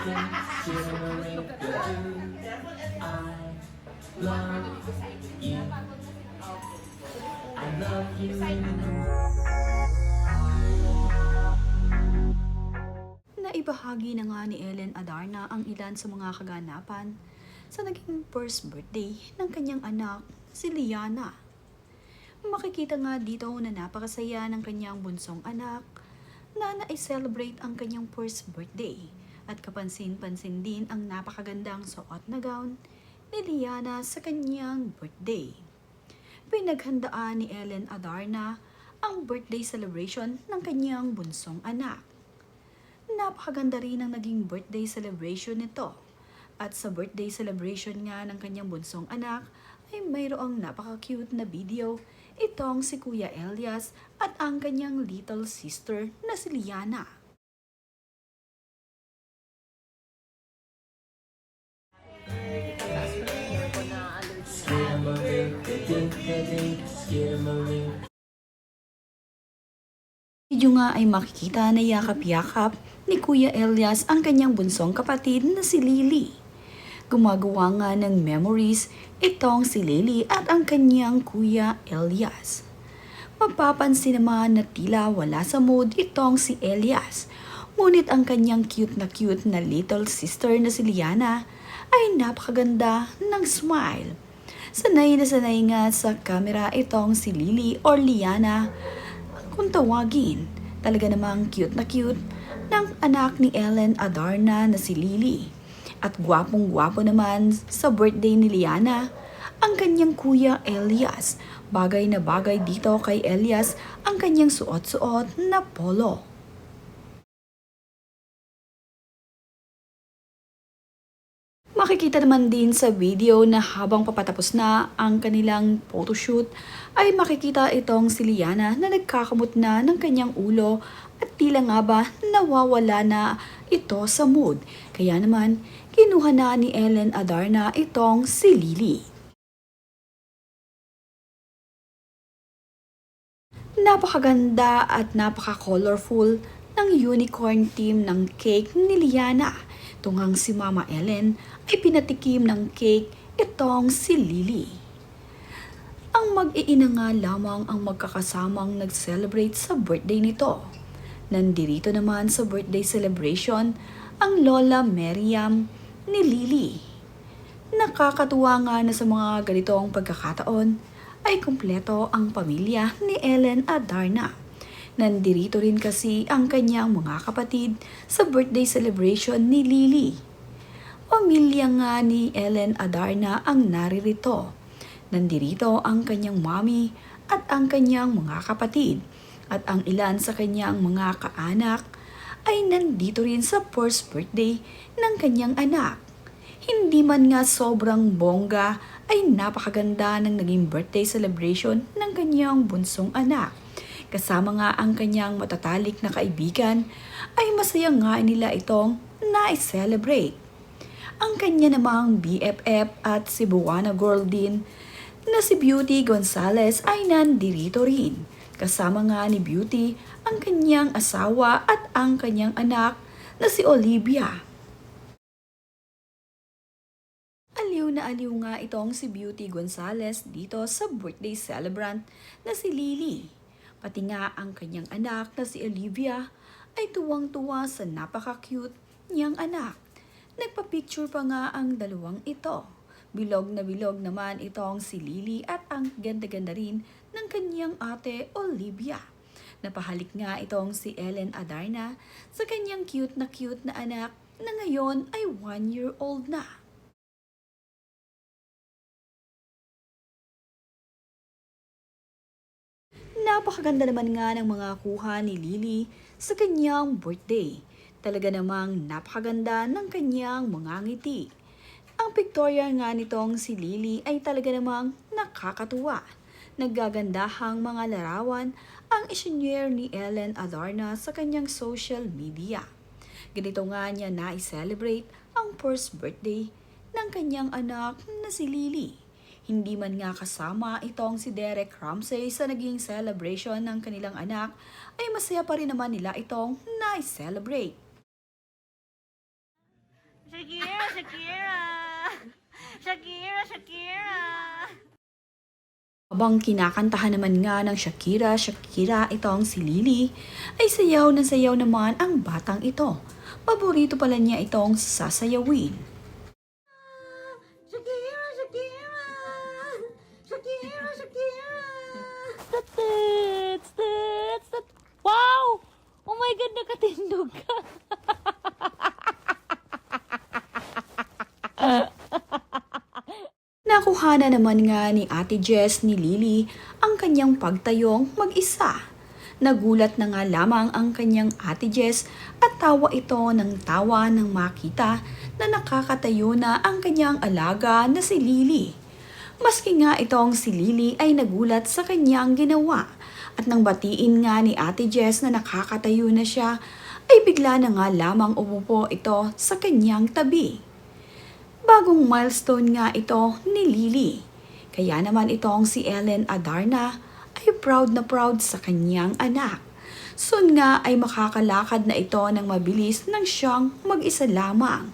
skimmering through. I love you. I love you. Naibahagi na nga ni Ellen Adarna ang ilan sa mga kaganapan sa naging first birthday ng kanyang anak, si Liana. Makikita nga dito na napakasaya ng kanyang bunsong anak na na-celebrate ang kanyang first birthday at kapansin-pansin din ang napakagandang suot na gown ni Liana sa kanyang birthday. Pinaghandaan ni Ellen Adarna ang birthday celebration ng kanyang bunsong anak. Napakaganda rin ang naging birthday celebration nito. At sa birthday celebration nga ng kanyang bunsong anak ay mayroong napaka-cute na video itong si Kuya Elias at ang kanyang little sister na si Liana. Skimmering, skimmering. Video nga ay makikita na yakap-yakap ni Kuya Elias ang kanyang bunsong kapatid na si Lily. Gumagawa nga ng memories itong si Lily at ang kanyang Kuya Elias. Mapapansin naman na tila wala sa mood itong si Elias. Ngunit ang kanyang cute na little sister na si Liana ay napakaganda ng smile. Sanay na sanay nga sa camera itong si Lily or Liana kung tawagin. Talaga namang cute ng anak ni Ellen Adarna na si Lily. At gwapong-gwapo naman sa birthday ni Liana ang kanyang Kuya Elias. Bagay na bagay dito kay Elias ang kanyang suot-suot na polo. Makikita naman din sa video na habang papatapos na ang kanilang photoshoot ay makikita itong si Liana na nagkakamot na ng kanyang ulo at tila nga ba nawawala na ito sa mood. Kaya naman kinuha na ni Ellen Adarna itong si Lily. Napakaganda at napaka-colorful ng unicorn theme ng cake ni Liana. Tunghang si Mama Ellen ay pinatikim ng cake itong si Lily. Ang mag-iina nga lamang ang magkakasamang nag-celebrate sa birthday nito. Nandirito naman sa birthday celebration ang Lola Miriam ni Lily. Nakakatuwa nga na sa mga ganitong pagkakataon ay kumpleto ang pamilya ni Ellen Adarna. Nandirito rin kasi ang kanyang mga kapatid sa birthday celebration ni Lily. Pamilya nga ni Ellen Adarna ang naririto. Nandirito ang kanyang mommy at ang kanyang mga kapatid at ang ilan sa kanyang mga kaanak ay nandito rin sa first birthday ng kanyang anak. Hindi man nga sobrang bongga ay napakaganda ng naging birthday celebration ng kanyang bunsong anak. Kasama nga ang kanyang matatalik na kaibigan ay masaya nga nila itong na-celebrate. Ang kanya namang BFF at Cebuana girl din na si Beauty Gonzales ay nandirito rin. Kasama nga ni Beauty ang kanyang asawa at ang kanyang anak na si Olivia. Aliw nga itong si Beauty Gonzales dito sa birthday celebrant na si Lily. Pati nga ang kanyang anak na si Olivia ay tuwang-tuwa sa napaka-cute niyang anak. Nagpa-picture pa nga ang dalawang ito. Bilog na bilog naman itong si Lily at ang ganda-ganda rin ng kanyang ate Olivia. Napahalik nga itong si Ellen Adarna sa kanyang cute na anak na ngayon ay 1-year-old na. Napakaganda naman nga ng mga kuha ni Lily sa kanyang birthday. Talaga namang napakaganda ng kanyang mga ngiti. Ang pictorial nga nitong si Lily ay talaga namang nakakatuwa. Naggagandahang mga larawan ang isinyer ni Ellen Adarna sa kanyang social media. Ganito nga niya na-celebrate ang first birthday ng kanyang anak na si Lily. Hindi man nga kasama itong si Derek Ramsey sa naging celebration ng kanilang anak, ay masaya pa rin naman nila itong na-celebrate. Shakira, Shakira. Shakira, Shakira. Habang kinakantahan naman nga ng Shakira, Shakira itong si Lily, ay sayaw na sayaw naman ang batang ito. Paborito pala niya itong sasayawin. Shakira, Shakira. Shakira, Shakira. Tits, tits, tits. Wow! Oh my God, nakatindog ka. Nakuha na naman nga ni Ate Jess ni Lily ang kanyang pagtayong mag-isa. Nagulat na nga lamang ang kanyang Ate Jess at tawa ito ng tawa nang makita na nakakatayo na ang kanyang alaga na si Lily. Maski nga itong si Lily ay nagulat sa kanyang ginawa at nang batiin nga ni Ate Jess na nakakatayo na siya ay bigla na nga lamang umupo ito sa kanyang tabi. Bagong milestone nga ito ni Lily. Kaya naman itong si Ellen Adarna ay proud na proud sa kanyang anak. Soon nga ay makakalakad na ito ng mabilis nang siyang mag-isa lamang.